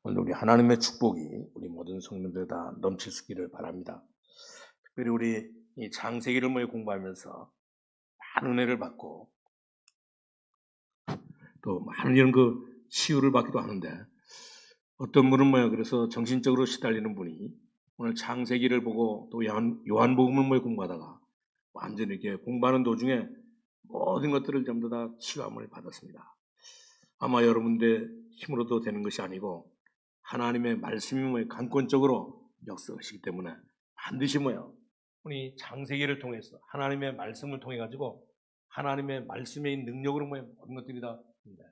오늘 우리 하나님의 축복이 우리 모든 성도들 다 넘칠 수 있기를 바랍니다. 특별히 우리 이 창세기를 공부하면서 많은 은혜를 받고 또 많은 이런 치유를 받기도 하는데, 어떤 분은 그래서 정신적으로 시달리는 분이 오늘 창세기를 보고 또 요한복음을 공부하다가 완전히 이렇게 공부하는 도중에 모든 것들을 전부 다 치유함을 받았습니다. 아마 여러분들의 힘으로도 되는 것이 아니고 하나님의 말씀이 강권적으로 역사하시기 때문에 반드시 우리 창세기를 통해서 하나님의 말씀을 통해 가지고 하나님의 말씀의 능력으로 모든 것들이 다 됩니다.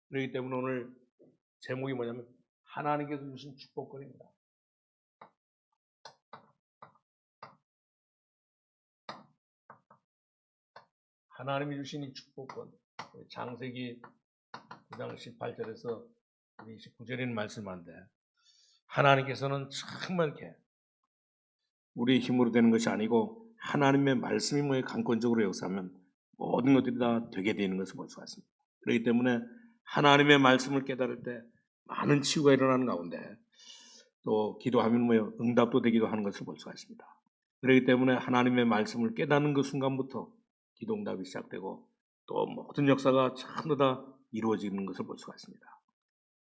그렇기 때문에 오늘 제목이 뭐냐면 하나님께서 주신 축복권입니다. 하나님이 주신 이 축복권, 창세기 9장 18절에서 29절에 있는 말씀인데, 하나님께서는 정말 이렇게 우리의 힘으로 되는 것이 아니고 하나님의 말씀이 강권적으로 역사하면 모든 것들이 다 되게 되는 것을 볼 수가 있습니다. 그렇기 때문에 하나님의 말씀을 깨달을 때 많은 치유가 일어나는 가운데 또 기도하면 응답도 되기도 하는 것을 볼 수가 있습니다. 그렇기 때문에 하나님의 말씀을 깨닫는 그 순간부터 기도 응답이 시작되고 또 모든 역사가 전부 다 이루어지는 것을 볼 수가 있습니다.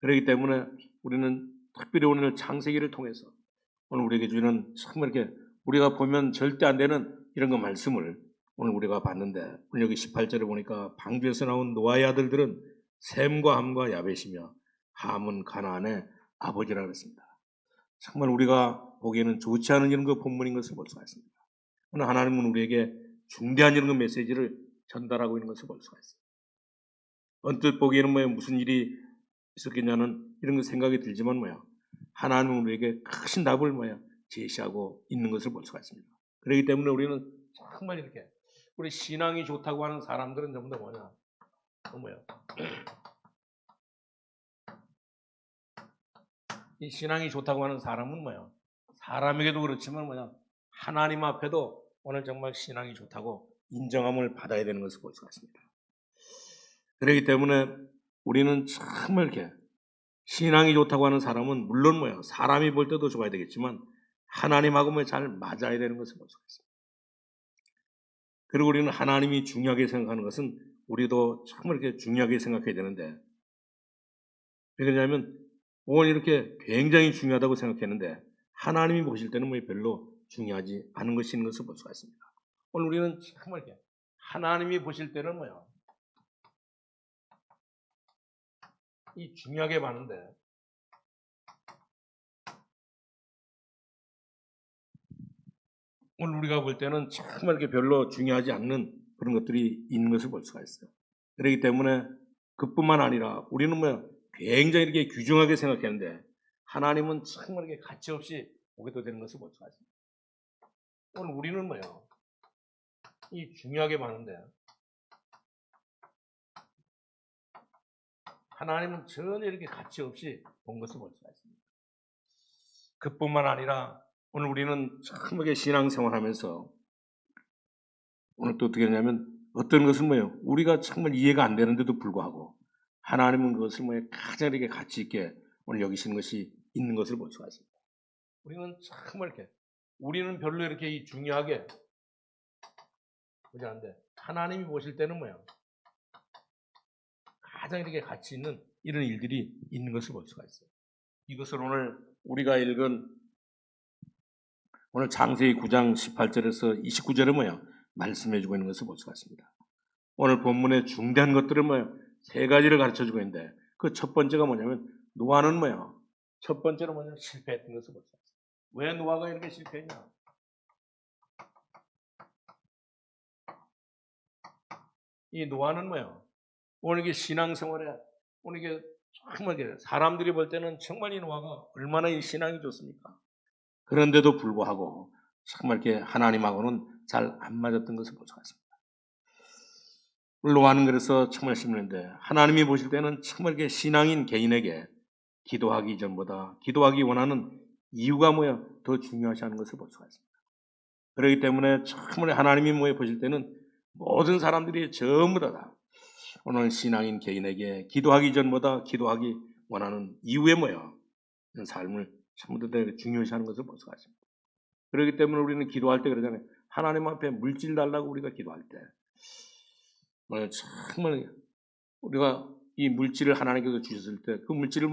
그렇기 때문에 우리는 특별히 오늘 창세기를 통해서 오늘 우리에게 주는 정말 이렇게 우리가 보면 절대 안 되는 이런 말씀을 오늘 우리가 봤는데, 오늘 여기 18절에 보니까 방주에서 나온 노아의 아들들은 셈과 함과 야벳이며 함은 가나안의 아버지라 그랬습니다. 정말 우리가 보기에는 좋지 않은 이런 본문인 것을 볼 수가 있습니다. 오늘 하나님은 우리에게 중대한 이런 메시지를 전달하고 있는 것을 볼 수가 있어요. 언뜻 보기에는 무슨 일이 있었겠냐는 이런 생각이 들지만 하나님은 우리에게 크신 답을 제시하고 있는 것을 볼 수가 있습니다. 그렇기 때문에 우리는 정말 이렇게 우리 신앙이 좋다고 하는 사람들은 전부 다 이 신앙이 좋다고 하는 사람은 사람에게도 그렇지만 하나님 앞에도 오늘 정말 신앙이 좋다고 인정함을 받아야 되는 것을 볼 수가 있습니다. 그렇기 때문에 우리는 정말 이렇게 신앙이 좋다고 하는 사람은 물론 사람이 볼 때도 좋아야 되겠지만 하나님하고 잘 맞아야 되는 것을 볼 수가 있습니다. 그리고 우리는 하나님이 중요하게 생각하는 것은 우리도 정말 이렇게 중요하게 생각해야 되는데, 왜냐하면 오늘 이렇게 굉장히 중요하다고 생각했는데 하나님이 보실 때는 별로 중요하지 않은 것인 것을 볼 수가 있습니다. 오늘 우리는 정말 이렇게 하나님이 보실 때는 이 중요하게 봤는데, 오늘 우리가 볼 때는 정말 이렇게 별로 중요하지 않는 그런 것들이 있는 것을 볼 수가 있어요. 그렇기 때문에 그뿐만 아니라 우리는 굉장히 이렇게 귀중하게 생각했는데 하나님은 정말 이렇게 가치 없이 보게 되는 것을 볼 수가 있습니다. 오늘 우리는 이 중요하게 봤는데 하나님은 전혀 이렇게 가치 없이 본 것을 볼 수가 있습니다. 그뿐만 아니라 오늘 우리는 정말 신앙생활 하면서 오늘 또 어떻게 하냐면 어떤 것은 우리가 정말 이해가 안 되는데도 불구하고 하나님은 그것을 가장 이렇게 가치 있게 오늘 여기시는 것이 있는 것을 볼 수가 있습니다. 우리는 정말 이렇게 우리는 별로 이렇게 중요하게 보지 않는데 하나님이 보실 때는 가장 이렇게 가치 있는 이런 일들이 있는 것을 볼 수가 있어요. 이것을 오늘 우리가 읽은 오늘 창세기 9장 18절에서 29절에 말씀해주고 있는 것을 볼 수가 있습니다. 오늘 본문의 중대한 것들을 세 가지를 가르쳐주고 있는데 그 첫 번째가 뭐냐면 노아는 첫 번째로 실패했던 것을 볼 수가 있어요. 왜 노아가 이렇게 실패했냐? 이 노아는 오늘 이게 신앙생활에 오늘 이게 정말 사람들이 볼 때는 정말 이 노아가 얼마나 이 신앙이 좋습니까? 그런데도 불구하고 정말 이렇게 하나님하고는 잘 안 맞았던 것을 볼 수가 있습니다. 노아는 그래서 정말 심는데 하나님이 보실 때는 정말 이렇게 신앙인 개인에게 기도하기 전보다 기도하기 원하는 이유가 더 중요하지 않은 것을 볼 수가 있습니다. 그렇기 때문에 정말 하나님이 보실 때는 모든 사람들이 전부 다 오늘 신앙인 개인에게 기도하기 전보다 기도하기 원하는 이유에 이런 삶을 전부 다 중요시하는 것을 볼 수가 있습니다. 그렇기 때문에 우리는 기도할 때 그러잖아요. 하나님 앞에 물질 달라고 우리가 기도할 때 정말 우리가 이 물질을 하나님께서 주셨을 때 그 물질을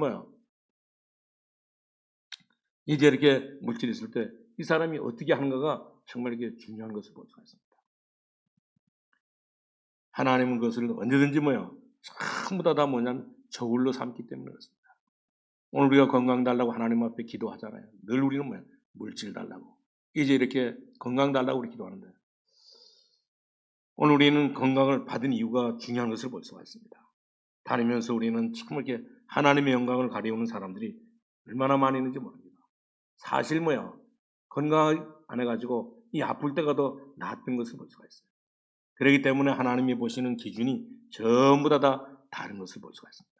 이제 이렇게 물질이 있을 때 이 사람이 어떻게 하는가가 정말 이게 중요한 것을 볼 수가 있습니다. 하나님은 그것을 언제든지 전부 다 뭐냐면 저울로 삼기 때문에 그렇습니다. 오늘 우리가 건강 달라고 하나님 앞에 기도하잖아요. 늘 우리는 물질 달라고. 이제 이렇게 건강 달라고 우리 기도하는데 오늘 우리는 건강을 받은 이유가 중요한 것을 볼 수가 있습니다. 다니면서 우리는 참 이렇게 하나님의 영광을 가리우는 사람들이 얼마나 많이 있는지 모릅니다. 사실 건강 안 해가지고 이 아플 때가 더 나았던 것을 볼 수가 있어요. 그렇기 때문에 하나님이 보시는 기준이 전부 다 다른 것을 볼 수가 있습니다.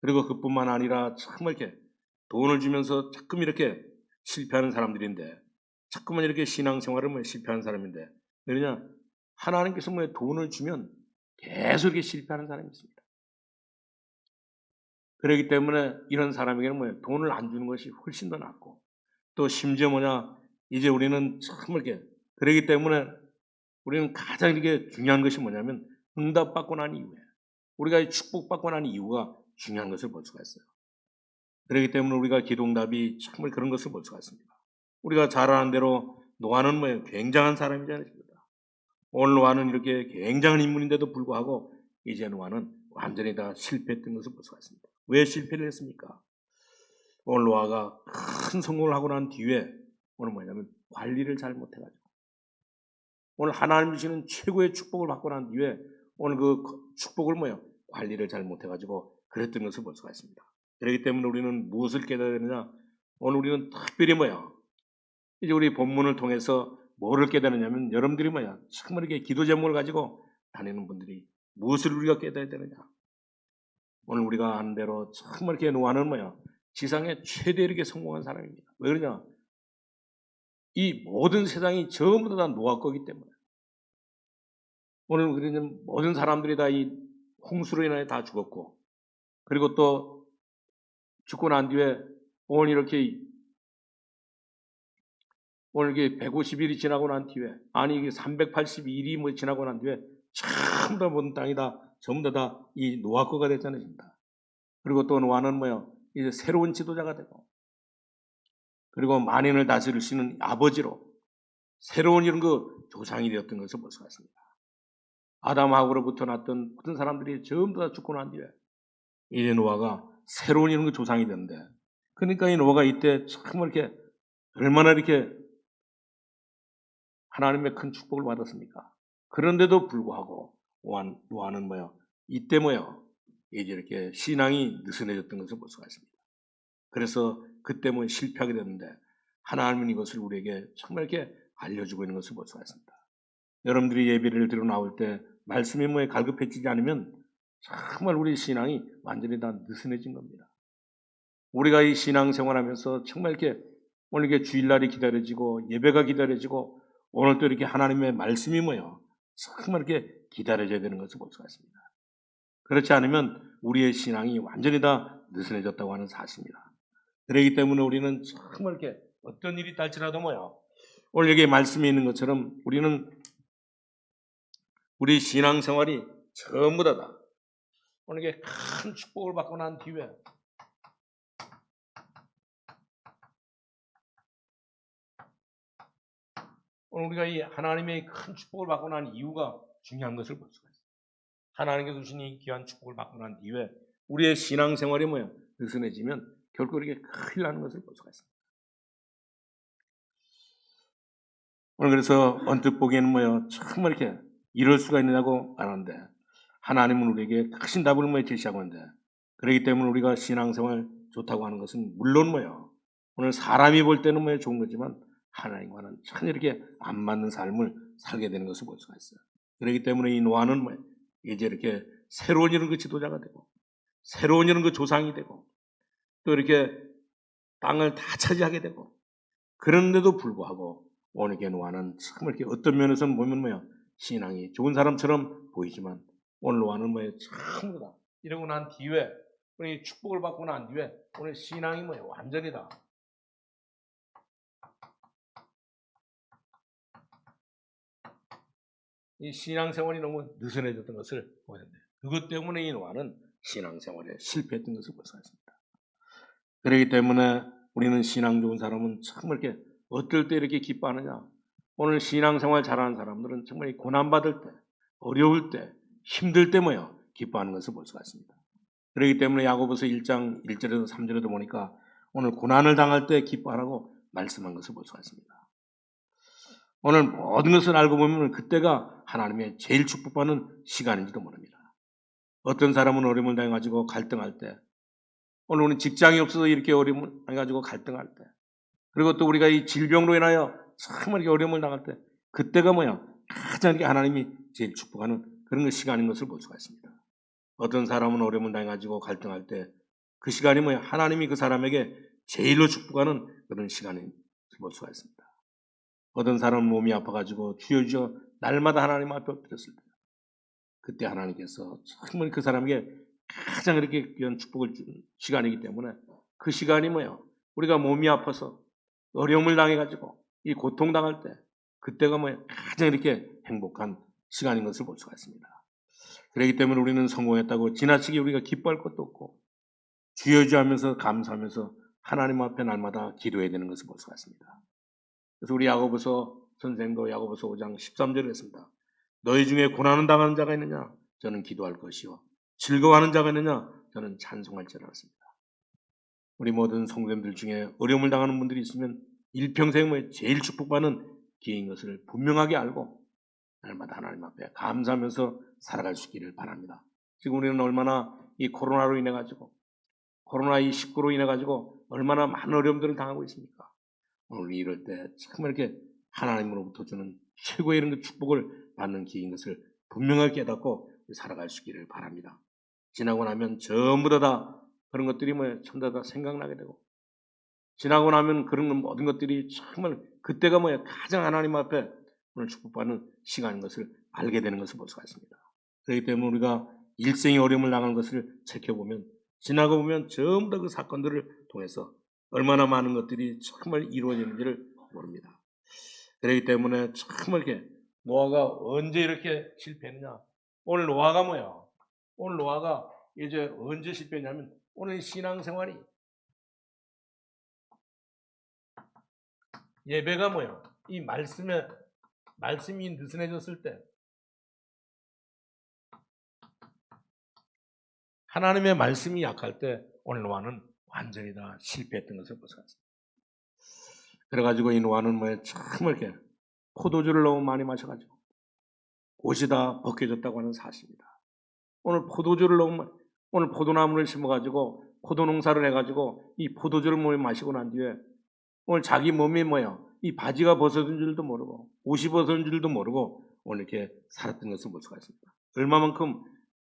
그리고 그뿐만 아니라 정말 이렇게 돈을 주면서 자꾸 이렇게 실패하는 사람들인데 자꾸만 이렇게 신앙생활을 실패하는 사람인데 왜냐 하나님께서 돈을 주면 계속 이렇게 실패하는 사람이 있습니다. 그렇기 때문에 이런 사람에게는 돈을 안 주는 것이 훨씬 더 낫고 또 심지어 이제 우리는 정말 이렇게 그렇기 때문에 우리는 가장 이게 중요한 것이 뭐냐면 응답받고 난 이후에 우리가 축복받고 난 이유가 중요한 것을 볼 수가 있어요. 그렇기 때문에 우리가 기도응답이 정말 그런 것을 볼 수가 있습니다. 우리가 잘 아는 대로 노아는 굉장한 사람이잖아요. 오늘 노아는 이렇게 굉장한 인물인데도 불구하고 이제 노아는 완전히 다 실패했던 것을 볼 수가 있습니다. 왜 실패를 했습니까? 오늘 노아가 큰 성공을 하고 난 뒤에 오늘 관리를 잘 못해가지고 오늘 하나님 주시는 최고의 축복을 받고 난 뒤에 오늘 그 축복을 관리를 잘 못해가지고 그랬던 것을 볼 수가 있습니다. 그렇기 때문에 우리는 무엇을 깨달아야 되느냐? 오늘 우리는 특별히 이제 우리 본문을 통해서 뭐를 깨달느냐면 여러분들이 정말 이렇게 기도 제목을 가지고 다니는 분들이 무엇을 우리가 깨달아야 되느냐? 오늘 우리가 아는 대로 정말 이렇게 노아는 지상에 최대 이렇게 성공한 사람입니다. 왜 그러냐? 이 모든 세상이 전부 다 노아 거기 때문에 오늘 우리는 모든 사람들이 다 이 홍수로 인하여 다 죽었고 그리고 또 죽고 난 뒤에 오늘 이게 150일이 지나고 난 뒤에 이게 382일이 지나고 난 뒤에 전부 다 모든 땅이 다 전부 다 이 노아 거가 됐잖아요. 그리고 또 노아는 이제 새로운 지도자가 되고 그리고 만인을 다스릴 수 있는 아버지로 새로운 이런 조상이 되었던 것을 볼 수가 있습니다. 아담하고로부터 났던 모든 사람들이 전부 다 죽고 난 뒤에 이제 노아가 새로운 이런 조상이 되는데 그러니까 이 노아가 이때 정말 이렇게 얼마나 이렇게 하나님의 큰 축복을 받았습니까? 그런데도 불구하고 노아는 이때 이제 이렇게 신앙이 느슨해졌던 것을 볼 수가 있습니다. 그래서 그때 실패하게 됐는데 하나님은 이것을 우리에게 정말 이렇게 알려주고 있는 것을 볼 수가 있습니다. 여러분들이 예배를 드려 나올 때 말씀이 갈급해지지 않으면 정말 우리 신앙이 완전히 다 느슨해진 겁니다. 우리가 이 신앙생활하면서 정말 이렇게 오늘 이렇게 주일날이 기다려지고 예배가 기다려지고 오늘 또 이렇게 하나님의 말씀이 정말 이렇게 기다려져야 되는 것을 볼 수가 있습니다. 그렇지 않으면 우리의 신앙이 완전히 다 느슨해졌다고 하는 사실입니다. 그렇기 때문에 우리는 정말 이렇게 어떤 일이 있달지라도 오늘 여기 말씀이 있는 것처럼 우리는 우리 신앙생활이 전부 다 오늘 이게 큰 축복을 받고 난 뒤에 오늘 우리가 이 하나님의 큰 축복을 받고 난 이유가 중요한 것을 볼 수가 있어요. 하나님께서 주신 이 귀한 축복을 받고 난 뒤에 우리의 신앙생활이 느슨해지면 결국 이렇게 큰일 나는 것을 볼 수가 있습니다. 오늘 그래서 언뜻 보기에는 정말 이렇게 이럴 수가 있느냐고 말하는데 하나님은 우리에게 크신 답을 제시하고 있는데 그렇기 때문에 우리가 신앙생활 좋다고 하는 것은 물론 오늘 사람이 볼 때는 좋은 거지만 하나님과는 전혀 이렇게 안 맞는 삶을 살게 되는 것을 볼 수가 있어요. 그렇기 때문에 이 노아는 이제 이렇게 새로운 이런 지도자가 되고 새로운 이런 조상이 되고 또 이렇게 땅을 다 차지하게 되고 그런데도 불구하고 오늘 노아는 정말 이렇게 어떤 면에서는 보면 신앙이 좋은 사람처럼 보이지만 오늘 노아는 전부 다 이러고 난 뒤에 우리 축복을 받고 난 뒤에 오늘 신앙이 뭐예요? 완전이다. 이 신앙생활이 너무 느슨해졌던 것을 보였는데 그것 때문에 이 노아는 신앙생활에 실패했던 것을 볼 수가 있습니다. 그렇기 때문에 우리는 신앙 좋은 사람은 정말 이렇게 어떨 때 이렇게 기뻐하느냐. 오늘 신앙생활 잘하는 사람들은 정말 고난받을 때, 어려울 때, 힘들 때 뭐요? 기뻐하는 것을 볼 수가 있습니다. 그렇기 때문에 야고보서 1장 1절에서 3절에도 보니까 오늘 고난을 당할 때 기뻐하라고 말씀한 것을 볼 수가 있습니다. 오늘 모든 것을 알고 보면 그때가 하나님의 제일 축복받는 시간인지도 모릅니다. 어떤 사람은 어려움을 당해가지고 갈등할 때, 오늘 우리는 직장이 없어서 이렇게 어려움을 당해가지고 갈등할 때, 그리고 또 우리가 이 질병으로 인하여 정말 이렇게 어려움을 당할 때, 그때가 뭐야? 가장 이렇게 하나님이 제일 축복하는 그런 시간인 것을 볼 수가 있습니다. 어떤 사람은 어려움을 당해가지고 갈등할 때, 그 시간이 뭐야? 하나님이 그 사람에게 제일로 축복하는 그런 시간인 것을 볼 수가 있습니다. 어떤 사람은 몸이 아파가지고 주여 날마다 하나님 앞에 엎드렸을 때, 그때 하나님께서 정말 그 사람에게 가장 이렇게 귀한 축복을 주는 시간이기 때문에 그 시간이 뭐예요? 우리가 몸이 아파서 어려움을 당해가지고 이 고통당할 때 그때가 뭐예요? 가장 이렇게 행복한 시간인 것을 볼 수가 있습니다. 그렇기 때문에 우리는 성공했다고 지나치게 우리가 기뻐할 것도 없고 주여 하면서 감사하면서 하나님 앞에 날마다 기도해야 되는 것을 볼 수가 있습니다. 그래서 우리 야고보서 선생도 야고보서 5장 13절에 했습니다. 너희 중에 고난을 당하는 자가 있느냐? 저는 기도할 것이요. 즐거워하는 자가 있느냐? 저는 찬송할 줄 알았습니다. 우리 모든 성도님들 중에 어려움을 당하는 분들이 있으면 일평생 제일 축복받는 기회인 것을 분명하게 알고 날마다 하나님 앞에 감사하면서 살아갈 수 있기를 바랍니다. 지금 우리는 얼마나 이 코로나로 인해 가지고 코로나19로 인해 가지고 얼마나 많은 어려움들을 당하고 있습니까? 오늘 이럴 때 정말 이렇게 하나님으로부터 주는 최고의 이런 축복을 받는 기회인 것을 분명하게 깨닫고 살아갈 수 있기를 바랍니다. 지나고 나면 전부 다 그런 것들이 전부 다 생각나게 되고 지나고 나면 그런 모든 것들이 정말 그때가 가장 하나님 앞에 오늘 축복받는 시간인 것을 알게 되는 것을 볼 수가 있습니다. 그렇기 때문에 우리가 일생의 어려움을 당하는 것을 지켜보면 지나고 보면 전부 다 그 사건들을 통해서 얼마나 많은 것들이 정말 이루어지는지를 모릅니다. 그렇기 때문에 정말 이렇게 노아가 언제 이렇게 실패했느냐? 오늘 노아가 뭐야? 오늘 노아가 이제 언제 실패했냐면 오늘 신앙생활이 예배가 뭐야? 이 말씀이 느슨해졌을 때 하나님의 말씀이 약할 때 오늘 노아는 완전히 다 실패했던 것을 보았습니다. 그래가지고 이 노아는 정말 이렇게 포도주를 너무 많이 마셔가지고 옷이 다 벗겨졌다고 하는 사실입니다. 오늘 오늘 포도나무를 심어가지고 포도농사를 해가지고 이 포도주를 마시고 난 뒤에 오늘 자기 몸이 이 바지가 벗어진 줄도 모르고 옷이 벗어진 줄도 모르고 오늘 이렇게 살았던 것을 볼 수가 있습니다. 얼마만큼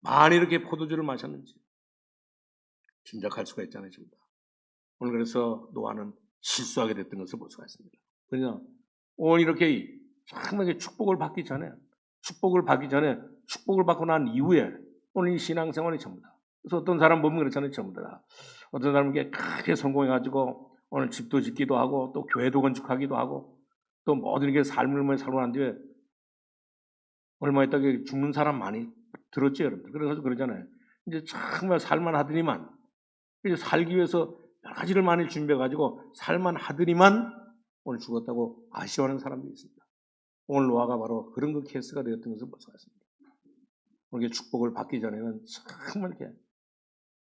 많이 이렇게 포도주를 마셨는지 짐작할 수가 있잖아요. 지금도. 오늘 그래서 노아는 실수하게 됐던 것을 볼 수가 있습니다. 그러나 오늘 이렇게 정말 축복을 받기 전에 축복을 받고 난 이후에 오늘 이 신앙생활이 전부다. 그래서 어떤 사람 보면 그렇잖아요. 전부다. 어떤 사람에게 크게 성공해가지고 오늘 집도 짓기도 하고 또 교회도 건축하기도 하고 또 모든 게 삶을 살고 난 뒤에 얼마 있다가 죽는 사람 많이 들었죠, 여러분들. 그래서 그러잖아요. 이제 정말 살만 하더니만 이제 살기 위해서 여러 가지를 많이 준비해가지고 살만 하더니만 오늘 죽었다고 아쉬워하는 사람들이 있습니다. 오늘 노아가 바로 그런 그 케이스가 되었던 것을 볼 수가 있습니다. 오늘 축복을 받기 전에는 정말 이렇게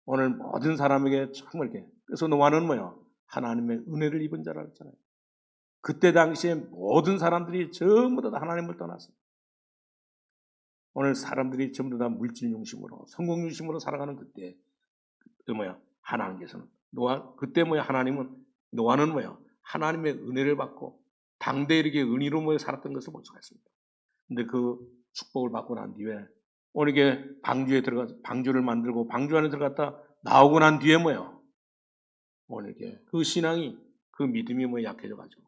오늘 모든 사람에게 정말 이렇게 그래서 노아는 하나님의 은혜를 입은 자라 했잖아요. 그때 당시에 모든 사람들이 전부 다 하나님을 떠났어요. 오늘 사람들이 전부 다 물질 중심으로 성공 중심으로 살아가는 그때 하나님께서는 그때 노아는 하나님의 은혜를 받고 당대에 이렇게 은희로 살았던 것을 볼 수가 있습니다. 근데 그 축복을 받고 난 뒤에 오늘 이게 방주를 만들고 방주 안에 들어갔다 나오고 난 뒤에 오늘 이게 그 신앙이 그 믿음이 약해져가지고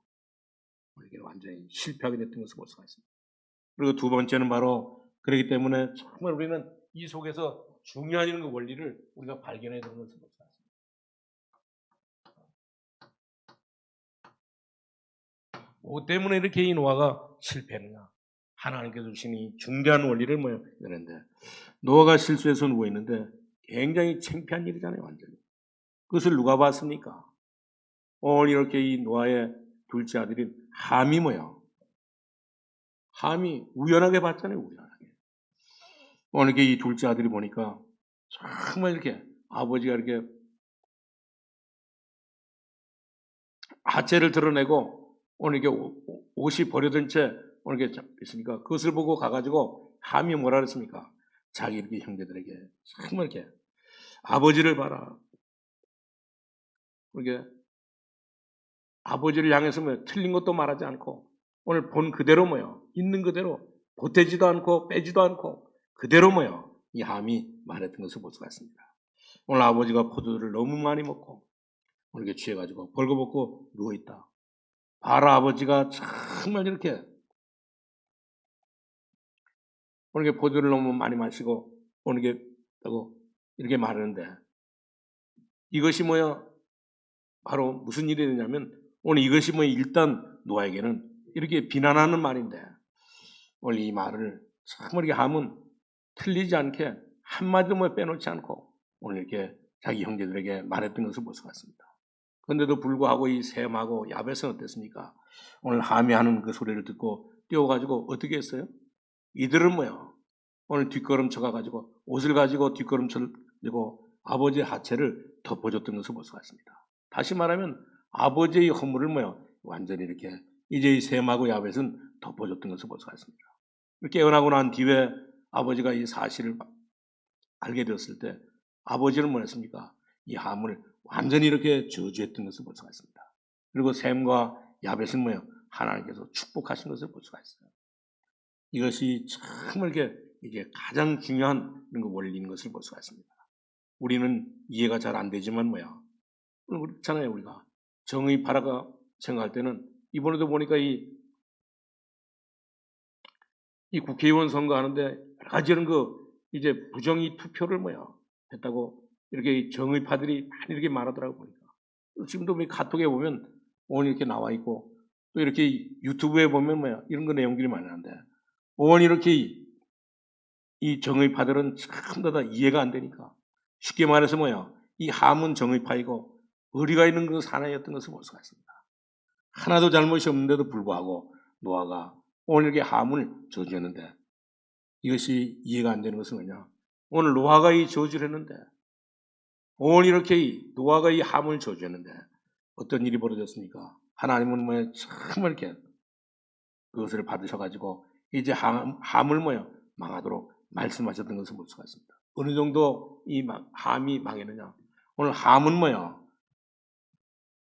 오늘 이게 완전히 실패하게 됐던 것을 볼 수가 있습니다. 그리고 두 번째는 바로 그렇기 때문에 정말 우리는 이 속에서 중요한 이런 그 원리를 우리가 발견해야 되는 것을 볼 수 있습니다. 뭐 때문에 이렇게 이 노아가 실패했느냐? 하나님께서 주신 이 중대한 원리를 이러는데 노아가 실수해서 누워 있는데 굉장히 창피한 일이잖아요, 완전히. 그것을 누가 봤습니까? 오늘 이렇게 이 노아의 둘째 아들인 함이 함이 우연하게 봤잖아요, 우연하게. 오늘 이렇게 이 둘째 아들이 보니까 정말 이렇게 아버지가 이렇게 하체를 드러내고 오늘 이렇게 옷이 버려진 채 오늘 이렇게 있으니까 그것을 보고 가가지고 함이 뭐라 그랬습니까? 자기 이렇게 형제들에게 정말 이렇게 아버지를 봐라. 이렇게 아버지를 향해서 틀린 것도 말하지 않고 오늘 본 그대로 있는 그대로 보태지도 않고 빼지도 않고 그대로 이 함이 말했던 것을 볼 수가 있습니다. 오늘 아버지가 포도주를 너무 많이 먹고 오늘 이렇게 취해가지고 벌거벗고 누워있다. 바로 아버지가 정말 이렇게 오늘 이렇게 포도주를 너무 많이 마시고 오늘 이렇게 말하는데 이것이 바로 무슨 일이 되냐면 오늘 이것이 일단 노아에게는 이렇게 비난하는 말인데 오늘 이 말을 정말 이렇게 함은 틀리지 않게 한마디도 빼놓지 않고 오늘 이렇게 자기 형제들에게 말했던 것을 볼 수가 있습니다. 그런데도 불구하고 이 셈하고 야벳은 어땠습니까? 오늘 함이 하는 그 소리를 듣고 뛰어가지고 어떻게 했어요? 이들은 오늘 뒷걸음 쳐가지고 옷을 가지고 뒷걸음 쳐고 아버지의 하체를 덮어줬던 것을 볼 수가 있습니다. 다시 말하면 아버지의 허물을 완전히 이렇게 이제 이 셈하고 야벳은 덮어줬던 것을 볼 수가 있습니다. 깨어나고 난 뒤에 아버지가 이 사실을 알게 되었을 때 아버지는 뭐였습니까? 이 함을 완전히 이렇게 저주했던 것을 볼 수가 있습니다. 그리고 셈과 야벳은 하나님께서 축복하신 것을 볼 수가 있어요. 이것이 정말 이게 가장 중요한 원리인 것을 볼 수가 있습니다. 우리는 이해가 잘 안 되지만 그렇잖아요. 우리가 정의파라가 생각할 때는 이번에도 보니까 이 국회의원 선거하는데 여러 가지 이런 이제 부정의 투표를 했다고 이렇게 정의파들이 많이 이렇게 말하더라고 보니까. 지금도 카톡에 보면 오늘 이렇게 나와 있고 또 이렇게 유튜브에 보면 이런 거 내용들이 많이 나는데 오늘 이렇게 이 정의파들은 전부 다 이해가 안 되니까 쉽게 말해서 이 함은 정의파이고 의리가 있는 그 사나이였던 것을 볼 수가 있습니다. 하나도 잘못이 없는데도 불구하고 노아가 오늘 이렇게 함을 저주했는데 이것이 이해가 안 되는 것은 뭐냐? 오늘 노아가 이 저주를 했는데 오늘 이렇게 노아가 이 함을 저주했는데 어떤 일이 벌어졌습니까? 하나님은 정말 이렇게 그것을 받으셔가지고 이제 함을 망하도록 말씀하셨던 것을 볼 수가 있습니다. 어느 정도 이 함이 망했느냐? 오늘 함은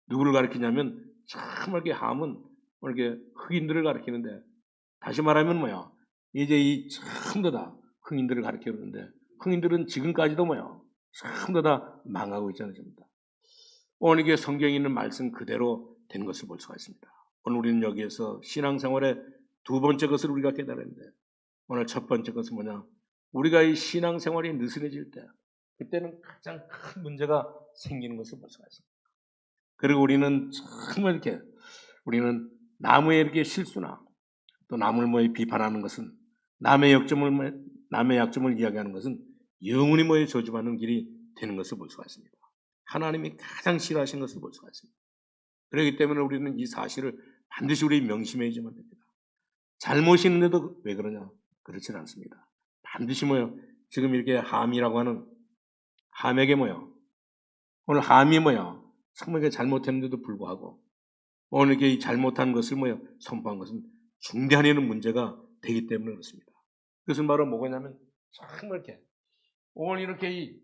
누구를 가리키냐면 정말 이렇게 함은 오늘 이렇게 흑인들을 가리키는데 다시 말하면 이제 이 전부 다 흑인들을 가리키는데 흑인들은 지금까지도 전부 다 망하고 있잖아요. 전부 다. 오늘 이게 성경에 있는 말씀 그대로 된 것을 볼 수가 있습니다. 오늘 우리는 여기에서 신앙생활의 두 번째 것을 우리가 깨달았는데 오늘 첫 번째 것은 우리가 이 신앙생활이 느슨해질 때 그때는 가장 큰 문제가 생기는 것을 볼 수가 있습니다. 그리고 우리는 정말 우리는 남의 이렇게 실수나 또 남을 비판하는 것은 남의 약점을 이야기하는 것은 영원히 저주받는 길이 되는 것을 볼 수가 있습니다. 하나님이 가장 싫어하시는 것을 볼 수가 있습니다. 그렇기 때문에 우리는 이 사실을 반드시 우리 명심해야지만 됩니다. 잘못이 있는데도 왜 그러냐? 그렇지는 않습니다. 반드시 지금 이렇게 함이라고 하는 함에게 오늘 함이 정말 잘못했는데도 불구하고 오늘 이렇게 잘못한 것을 선포한 것은 중대한 이런 문제가 되기 때문에 그렇습니다. 그것은 바로 뭐냐면 정말 오늘 이렇게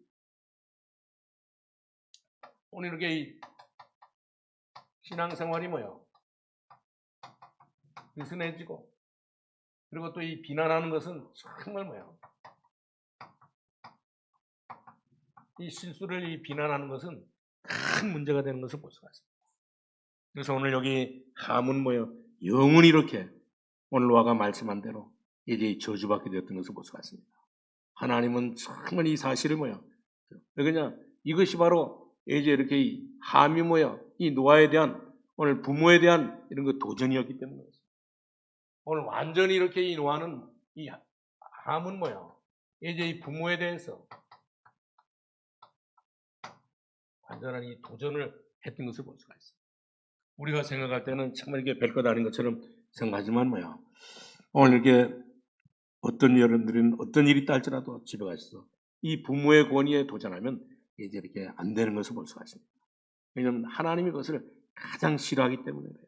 신앙생활이 느슨해지고 그리고 또 이 비난하는 것은 정말 이 실수를 이 비난하는 것은 큰 문제가 되는 것을 볼 수가 있습니다. 그래서 오늘 여기 함은 영원히 이렇게 오늘 노아가 말씀한 대로 이제 저주받게 되었던 것을 볼 수가 있습니다. 하나님은 정말 이 사실을 뭐야? 그냥 이것이 바로 이제 이렇게 이 함이 뭐야? 이 노아에 대한 오늘 부모에 대한 이런 거 도전이었기 때문에 오늘 완전히 이렇게 이 노아는 이 함은 뭐야? 이제 이 부모에 대해서 완전한 이 도전을 했던 것을 볼 수가 있어요. 우리가 생각할 때는 정말 이게 별것 아닌 것처럼 생각하지만 뭐야? 오늘 이렇게 어떤 여러분들은 어떤 일이 있다 할지라도 집에 가셔서 이 부모의 권위에 도전하면 이제 이렇게 안 되는 것을 볼 수가 있습니다. 왜냐하면 하나님이 그것을 가장 싫어하기 때문에 그래요.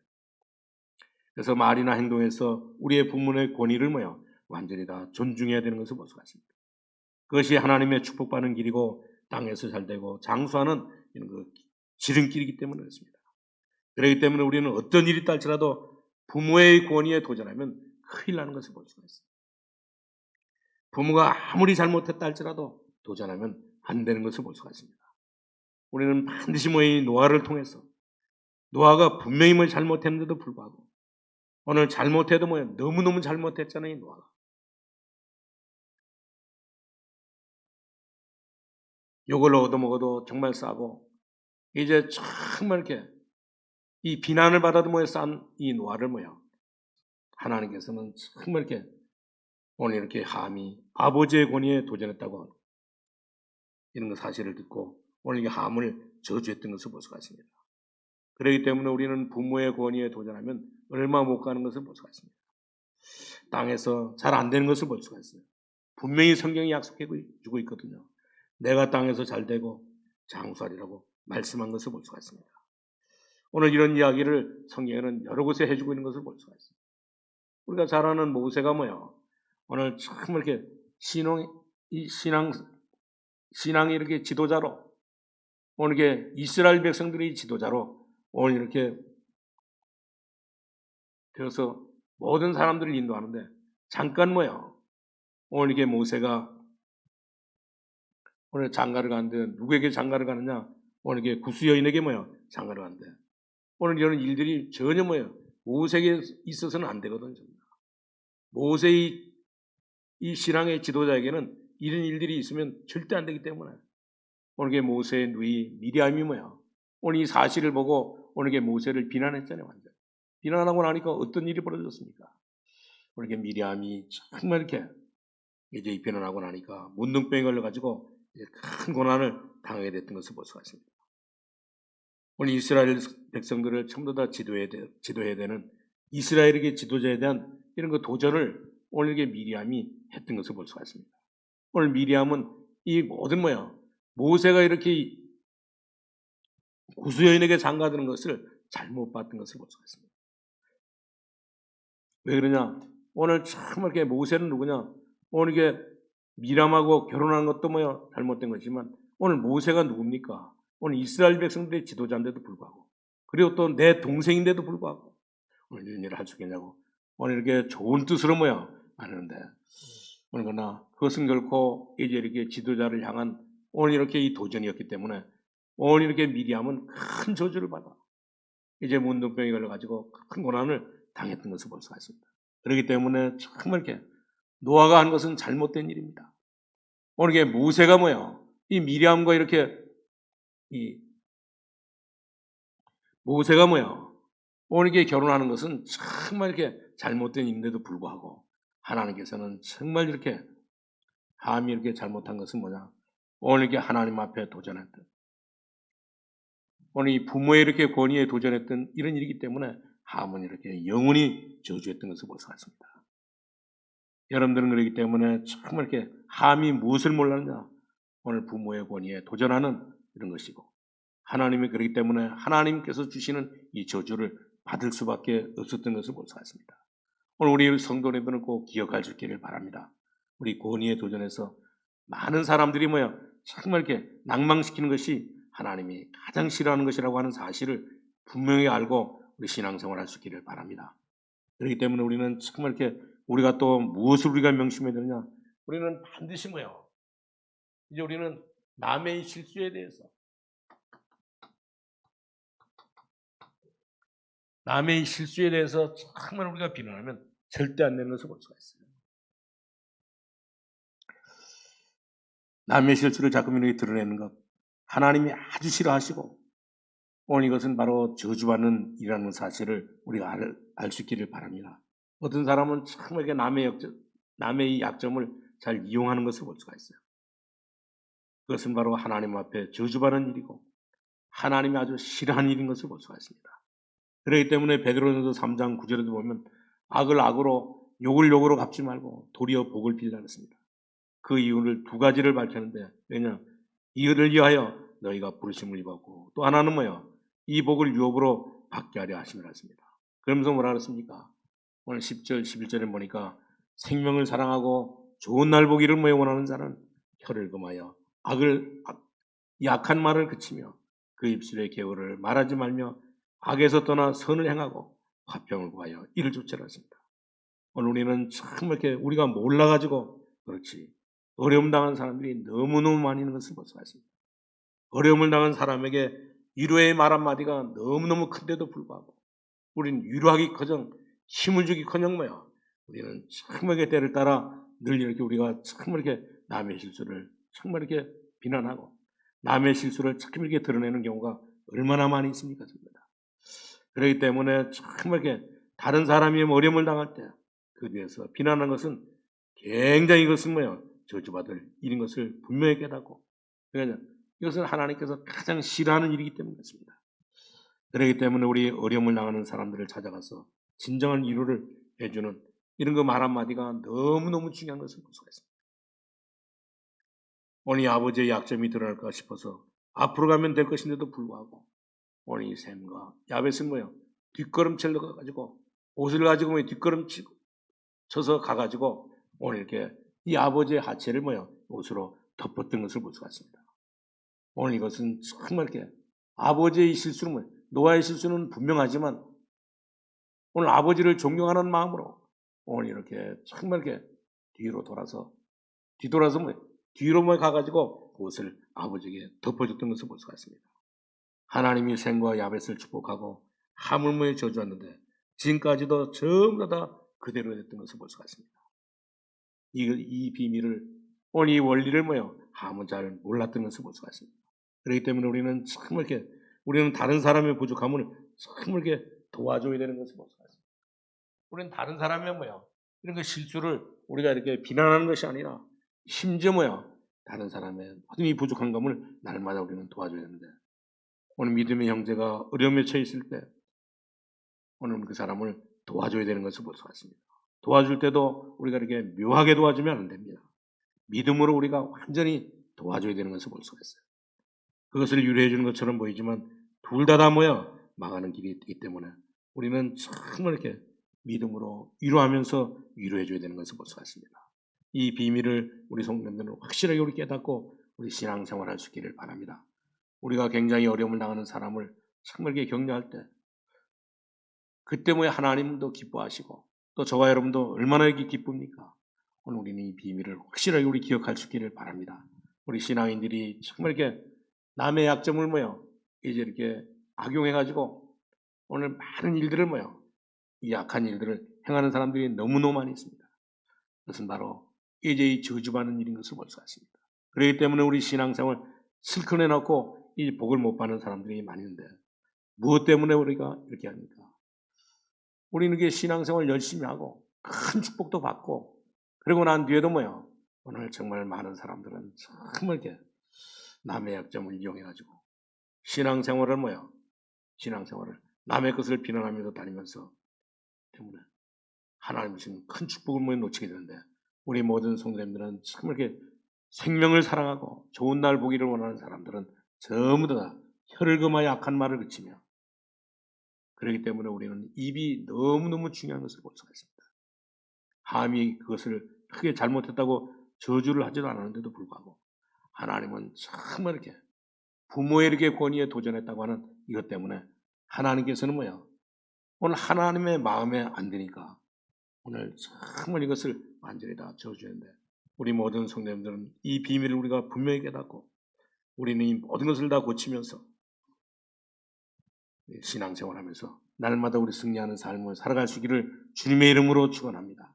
그래서 말이나 행동에서 우리의 부모의 권위를 뭐야? 완전히 다 존중해야 되는 것을 볼 수가 있습니다. 그것이 하나님의 축복받는 길이고 땅에서 잘되고 장수하는 이런 그 지름길이기 때문에 그렇습니다. 그렇기 때문에 우리는 어떤 일이 있다 할지라도 부모의 권위에 도전하면 큰일 나는 것을 볼 수가 있습니다. 부모가 아무리 잘못했다 할지라도 도전하면 안 되는 것을 볼 수가 있습니다. 우리는 반드시 이 노아를 통해서 노아가 분명히 잘못했는데도 불구하고 오늘 잘못해도 너무너무 잘못했잖아요. 노아가. 욕을 얻어먹어도 정말 싸고 이제 정말 이렇게 이 비난을 받아도 싼 이 노아를 하나님께서는 정말 이렇게 오늘 이렇게 함이 아버지의 권위에 도전했다고 이런 사실을 듣고 오늘 이 함을 저주했던 것을 볼 수가 있습니다. 그렇기 때문에 우리는 부모의 권위에 도전하면 얼마 못 가는 것을 볼 수가 있습니다. 땅에서 잘 안 되는 것을 볼 수가 있어요. 분명히 성경이 약속해주고 있거든요. 내가 땅에서 잘 되고 장수하리라고 말씀한 것을 볼 수가 있습니다. 오늘 이런 이야기를 성경에는 여러 곳에 해주고 있는 것을 볼 수가 있습니다. 우리가 잘 아는 모세가 오늘 참 이렇게 신앙이 이렇게 지도자로 오늘 이렇게 이스라엘 백성들이 지도자로 오늘 이렇게 되어서 모든 사람들을 인도하는데 잠깐 오늘 이게 모세가 오늘 장가를 가는데 누구에게 장가를 가느냐? 오늘 이게 구스 여인에게 장가를 가는데 오늘 이런 일들이 전혀 모세에게 있어서는 안 되거든요. 모세의 이 신앙의 지도자에게는 이런 일들이 있으면 절대 안 되기 때문에 오늘 이게 모세의 누이 미리암이 오늘 이 사실을 보고 오늘 이게 모세를 비난했잖아요. 완전 비난하고 나니까 어떤 일이 벌어졌습니까? 오늘 이게 미리암이 정말 이렇게 이제 이 비난하고 나니까 문둥병에 걸려가지고 큰 고난을 당하게 됐던 것을 볼 수가 있습니다. 오늘 이스라엘 백성들을 전부 다 지도해야 되는 이스라엘에게 지도자에 대한 이런 그 도전을 오늘 이게 미리암이 했던 것을 볼 수가 있습니다. 오늘 미리암은 이 모든 모세가 이렇게 구스 여인에게 장가드는 것을 잘못 봤던 것을 볼 수가 있습니다. 왜 그러냐? 오늘 참 이렇게 모세는 누구냐? 오늘 이게 미람하고 결혼한 것도 잘못된 것이지만 오늘 모세가 누굽니까? 오늘 이스라엘 백성들의 지도자인데도 불구하고 그리고 또 내 동생인데도 불구하고 오늘 이런 일을 할 수 있겠냐고 오늘 이렇게 좋은 뜻으로 하는데 오늘 그러나 그것은 결코 이제 이렇게 지도자를 향한 오늘 이렇게 이 도전이었기 때문에 오늘 이렇게 미리암은 큰 저주를 받아 이제 문둥병에 걸려가지고 큰 고난을 당했던 것을 볼 수가 있습니다. 그렇기 때문에 정말 이렇게 노아가 한 것은 잘못된 일입니다. 오늘 이게 모세가 이 미리암과 이렇게 이 모세가 오늘 이게 결혼하는 것은 정말 이렇게 잘못된 일인데도 불구하고 하나님께서는 정말 이렇게 함이 이렇게 잘못한 것은 오늘 이렇게 하나님 앞에 도전했던 오늘 이 부모의 이렇게 권위에 도전했던 이런 일이기 때문에 함은 이렇게 영원히 저주했던 것을 볼 수가 있습니다. 여러분들은 그렇기 때문에 정말 이렇게 함이 무엇을 몰랐냐? 오늘 부모의 권위에 도전하는 이런 것이고 하나님이 그렇기 때문에 하나님께서 주시는 이 저주를 받을 수밖에 없었던 것을 볼 수가 있습니다. 오늘 우리 성도님들은 꼭 기억할 수 있기를 바랍니다. 우리 권위에 도전해서 많은 사람들이 정말 이렇게 낭망시키는 것이 하나님이 가장 싫어하는 것이라고 하는 사실을 분명히 알고 우리 신앙생활을 할 수 있기를 바랍니다. 그렇기 때문에 우리는 정말 이렇게 우리가 또 무엇을 우리가 명심해야 되느냐? 우리는 반드시 이제 우리는 남의 실수에 대해서 정말 우리가 비난하면 절대 안 되는 것을 볼 수가 있어요. 남의 실수를 자꾸 이렇게 드러내는 것 하나님이 아주 싫어하시고 오늘 이것은 바로 저주받는 일이라는 사실을 우리가 알 수 있기를 바랍니다. 어떤 사람은 참에게 남의 이 약점을 잘 이용하는 것을 볼 수가 있어요. 그것은 바로 하나님 앞에 저주받는 일이고 하나님이 아주 싫어하는 일인 것을 볼 수가 있습니다. 그렇기 때문에 베드로전서 3장 9절에도 보면 악을 악으로 욕을 욕으로 갚지 말고 도리어 복을 빌라 했습니다. 그 이유를 두 가지를 밝혔는데 왜냐? 이를 위하여 너희가 부르심을 입었고 또 하나는 뭐예요? 이 복을 유업으로 받게 하려 하심이라 했습니다. 그러면서 뭐라 그랬습니까? 오늘 10절 11절에 보니까 생명을 사랑하고 좋은 날 보기를 원하는 자는 혀를 금하여 약한 말을 그치며 그 입술의 개울을 말하지 말며 악에서 떠나 선을 행하고 화평을 구하여 이를 쫓으라 했습니다. 오늘 우리는 참 이렇게 우리가 몰라가지고 그렇지 어려움 당한 사람들이 너무너무 많이 있는 것을 볼 수가 있습니다. 어려움을 당한 사람에게 위로의 말 한마디가 너무너무 큰데도 불구하고 우리는 위로하기커녕 힘을 주기커녕 우리는 정말 때를 따라 늘 이렇게 우리가 정말 이렇게 남의 실수를 정말 이렇게 비난하고 남의 실수를 참 이렇게 드러내는 경우가 얼마나 많이 있습니까? 그렇기 때문에 정말 이렇게 다른 사람이 어려움을 당할 때 그 뒤에서 비난하는 것은 굉장히 이것은 저주받을 일인 것을 분명히 깨닫고 그러니까 이것은 하나님께서 가장 싫어하는 일이기 때문에 그렇습니다. 그렇기 때문에 우리 어려움을 당하는 사람들을 찾아가서 진정한 위로를 해주는 이런 그 말 한마디가 너무너무 중요한 것을 볼 수가 있습니다. 오늘 이 아버지의 약점이 드러날까 싶어서 앞으로 가면 될 것인데도 불구하고 오늘 이 샘과 야벳은 뒷걸음질 가지고 옷을 가지고 뒷걸음치고 쳐서 가가지고 오늘 이렇게 이 아버지의 하체를 옷으로 덮었던 것을 볼 수가 있습니다. 오늘 이것은 정말 이렇게 아버지의 실수는 노아의 실수는 분명하지만 오늘 아버지를 존경하는 마음으로 오늘 이렇게 정말 이렇게 뒤돌아서 뒤로 가가지고 옷을 아버지에게 덮어줬던 것을 볼 수가 있습니다. 하나님이 셈과 야벳을 축복하고 하물며 저주했는데 지금까지도 전부 다 그대로 됐던 것을 볼 수가 있습니다. 이 비밀을 오늘 이 원리를 아무 잘 몰랐던 것을 볼 수가 있습니다. 그렇기 때문에 우리는 정말 이렇게 우리는 다른 사람의 부족함을 정말 이렇게 도와줘야 되는 것을 볼 수가 있습니다. 우리는 다른 사람의 이런 그 실수를 우리가 이렇게 비난하는 것이 아니라 심지어 다른 사람의 모든 이 부족한 감을 날마다 우리는 도와줘야 되는데 오늘 믿음의 형제가 어려움에 처해 있을 때 오늘 그 사람을 도와줘야 되는 것을 볼 수가 있습니다. 도와줄 때도 우리가 이렇게 묘하게 도와주면 안 됩니다. 믿음으로 우리가 완전히 도와줘야 되는 것을 볼 수가 있어요. 그것을 유래해 주는 것처럼 보이지만 둘 다 망하는 길이 있기 때문에 우리는 정말 이렇게 믿음으로 위로하면서 위로해 줘야 되는 것을 볼 수가 있습니다. 이 비밀을 우리 성도님들은 확실하게 우리 깨닫고 우리 신앙생활할 수 있기를 바랍니다. 우리가 굉장히 어려움을 당하는 사람을 정말 이렇게 격려할 때 그때 하나님도 기뻐하시고 또 저와 여러분도 얼마나 이렇게 기쁩니까? 오늘 우리는 이 비밀을 확실하게 우리 기억할 수 있기를 바랍니다. 우리 신앙인들이 정말 이렇게 남의 약점을 이제 이렇게 악용해가지고 오늘 많은 일들을 이 약한 일들을 행하는 사람들이 너무너무 많이 있습니다. 그것은 바로 이제 이 저주받는 일인 것을 볼 수가 있습니다. 그렇기 때문에 우리 신앙생활 실컷 해놓고 이 복을 못 받는 사람들이 많이 있는데 무엇 때문에 우리가 이렇게 합니까? 우리는 이게 신앙생활 열심히 하고 큰 축복도 받고 그리고 난 뒤에도 오늘 정말 많은 사람들은 정말 이렇게 남의 약점을 이용해가지고 신앙생활을 남의 것을 비난하면서 다니면서 때문에 하나님 주신 큰 축복을 놓치게 되는데 우리 모든 성도님들은 정말 이렇게 생명을 사랑하고 좋은 날 보기를 원하는 사람들은 전부 다 혀를 금하여 약한 말을 그치며 그렇기 때문에 우리는 입이 너무너무 중요한 것을 볼 수가 있습니다. 함이 그것을 크게 잘못했다고 저주를 하지도 않았는데도 불구하고 하나님은 정말 이렇게 부모에게 권위에 도전했다고 하는 이것 때문에 하나님께서는 오늘 하나님의 마음에 안 드니까 오늘 정말 이것을 완전히 다 저주했는데 우리 모든 성도님들은 이 비밀을 우리가 분명히 깨닫고 우리는 이 모든 것을 다 고치면서 신앙생활하면서 날마다 우리 승리하는 삶을 살아갈 수 있기를 주님의 이름으로 축원합니다.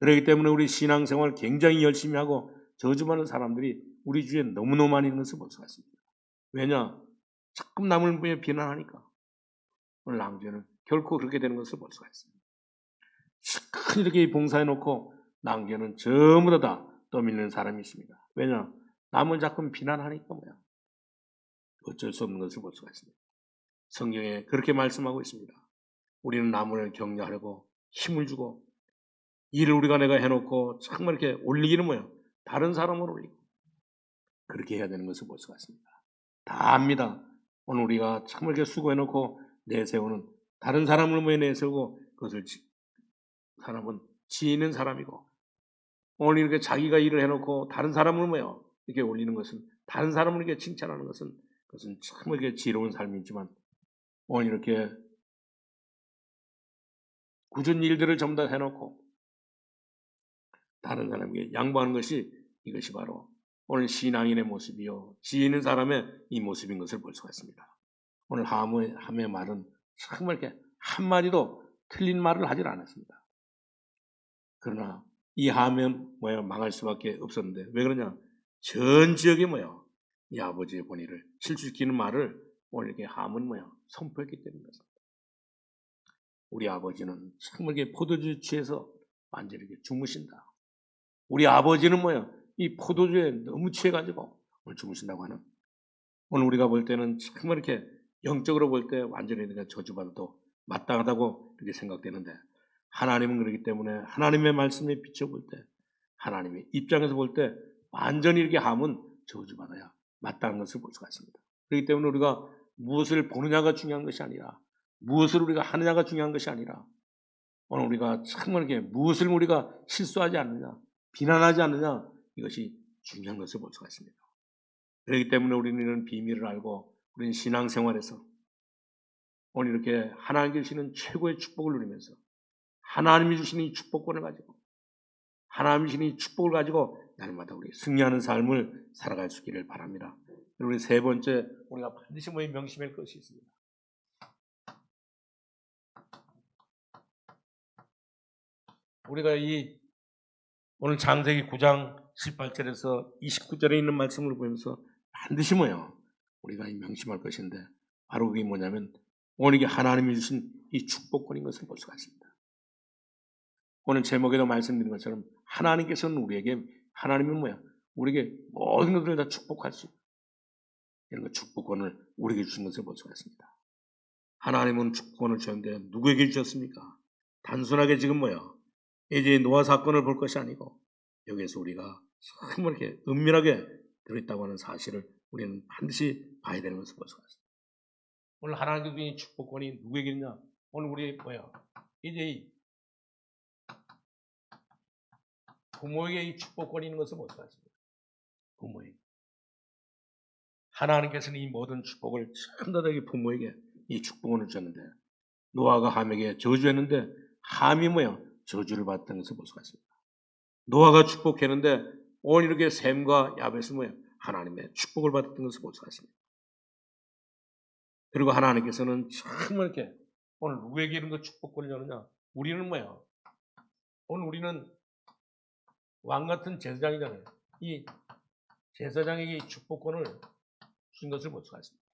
그렇기 때문에 우리 신앙생활 굉장히 열심히 하고 저주받는 사람들이 우리 주위에 너무너무 많이 있는 것을 볼 수가 있습니다. 왜냐? 자꾸 남을 위해 비난하니까. 오늘 낭주에는 결코 그렇게 되는 것을 볼 수가 있습니다. 시큰 이렇게 봉사해놓고 낭주에는 전부 다 떠밀리는 사람이 있습니다. 왜냐? 남을 자꾸 비난하니까 뭐야. 어쩔 수 없는 것을 볼 수가 있습니다. 성경에 그렇게 말씀하고 있습니다. 우리는 남을 격려하려고 힘을 주고 일을 우리가 내가 해놓고 정말 이렇게 올리기는 뭐야. 다른 사람을 올리고 그렇게 해야 되는 것을 볼 수가 있습니다. 다 압니다. 오늘 우리가 정말 이렇게 수고해놓고 내세우는 다른 사람을 모여 내세우고 그것을 사람은 지는 사람이고 오늘 이렇게 자기가 일을 해놓고 다른 사람을 모여 이렇게 올리는 것은 다른 사람을 이렇게 칭찬하는 것은 그것은 정말 이렇게 지혜로운 삶이지만 오늘 이렇게 굳은 일들을 전부 다 해놓고 다른 사람에게 양보하는 것이 이것이 바로 오늘 신앙인의 모습이요 지혜 있는 사람의 이 모습인 것을 볼 수가 있습니다. 오늘 함의 말은 정말 이렇게 한마디도 틀린 말을 하질 않았습니다. 그러나 이 함은 뭐야 망할 수밖에 없었는데 왜 그러냐? 전 지역에 뭐야 이 아버지의 본의를 실추시키는 말을 오늘 이렇게 함은 뭐야 선포했기 때문입니다. 우리 아버지는 정말 이렇게 포도주 취해서 완전히 이렇게 주무신다. 우리 아버지는 뭐야 이 포도주에 너무 취해가지고 오늘 주무신다고 하는. 오늘 우리가 볼 때는 정말 이렇게 영적으로 볼 때 완전히 저주받아도 마땅하다고 이렇게 생각되는데 하나님은 그렇기 때문에 하나님의 말씀에 비춰볼 때 하나님의 입장에서 볼 때 완전히 이렇게 함은 저주받아야 마땅한 것을 볼 수가 있습니다. 그렇기 때문에 우리가 무엇을 보느냐가 중요한 것이 아니라 무엇을 우리가 하느냐가 중요한 것이 아니라 오늘 우리가 정말 이렇게 무엇을 우리가 실수하지 않느냐 비난하지 않느냐 이것이 중요한 것을 볼 수가 있습니다. 그렇기 때문에 우리는 이런 비밀을 알고 우리는 신앙생활에서 오늘 이렇게 하나님께 주시는 최고의 축복을 누리면서 하나님이 주시는 이 축복권을 가지고 하나님이 주시는 이 축복을 가지고 날마다 우리 승리하는 삶을 살아갈 수 있기를 바랍니다. 우리 세 번째 우리가 반드시 명심할 것이 있습니다. 우리가 이 오늘 창세기 9장 18절에서 29절에 있는 말씀을 보면서 반드시 우리가 명심할 것인데 바로 그게 뭐냐면 오늘 이게 하나님이 주신 이 축복권인 것을 볼 수가 있습니다. 오늘 제목에도 말씀드린 것처럼 하나님께서는 우리에게 하나님은 우리에게 모든 것들을 다 축복할 수 있고 이런 축복권을 우리에게 주신 것을 볼 수가 있습니다. 하나님은 축복권을 주셨는데 누구에게 주셨습니까? 단순하게 지금 이제 노아 사건을 볼 것이 아니고 여기에서 우리가 정말 이렇게 은밀하게 들어있다고 하는 사실을 우리는 반드시 봐야 되는 것을 볼 수가 있습니다. 오늘 하나님께 주신 축복권이 누구에게 있냐? 오늘 우리 이제 이 부모에게 이 축복권이 있는 것을 볼 수가 있습니다. 부모에게. 하나님께서는 이 모든 축복을 전부 다 부모에게 이 축복권을 주셨는데 노아가 함에게 저주했는데 함이 저주를 받았던 것을 볼 수가 있습니다. 노아가 축복했는데 오늘 이렇게 셈과 야벳은 하나님의 축복을 받았던 것을 볼 수가 있습니다. 그리고 하나님께서는 정말 이렇게 오늘 누구에게 이런 축복권을 주느냐? 우리는 오늘 우리는 왕 같은 제사장이잖아요. 이 제사장에게 이 축복권을 주신 것을 볼 수가 있습니다.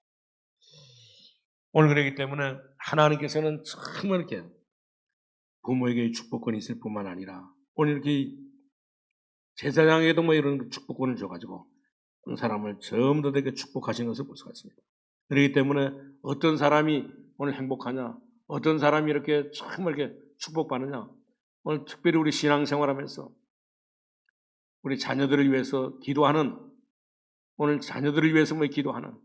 오늘 그렇기 때문에 하나님께서는 정말 이렇게 부모에게 축복권이 있을 뿐만 아니라 오늘 이렇게 제사장에게도 이런 축복권을 줘가지고 사람을 전부 다 축복하신 것을 볼 수가 있습니다. 그렇기 때문에 어떤 사람이 오늘 행복하냐, 어떤 사람이 이렇게 정말 이렇게 축복받느냐, 오늘 특별히 우리 신앙생활하면서 우리 자녀들을 위해서 기도하는, 오늘 자녀들을 위해서 기도하는,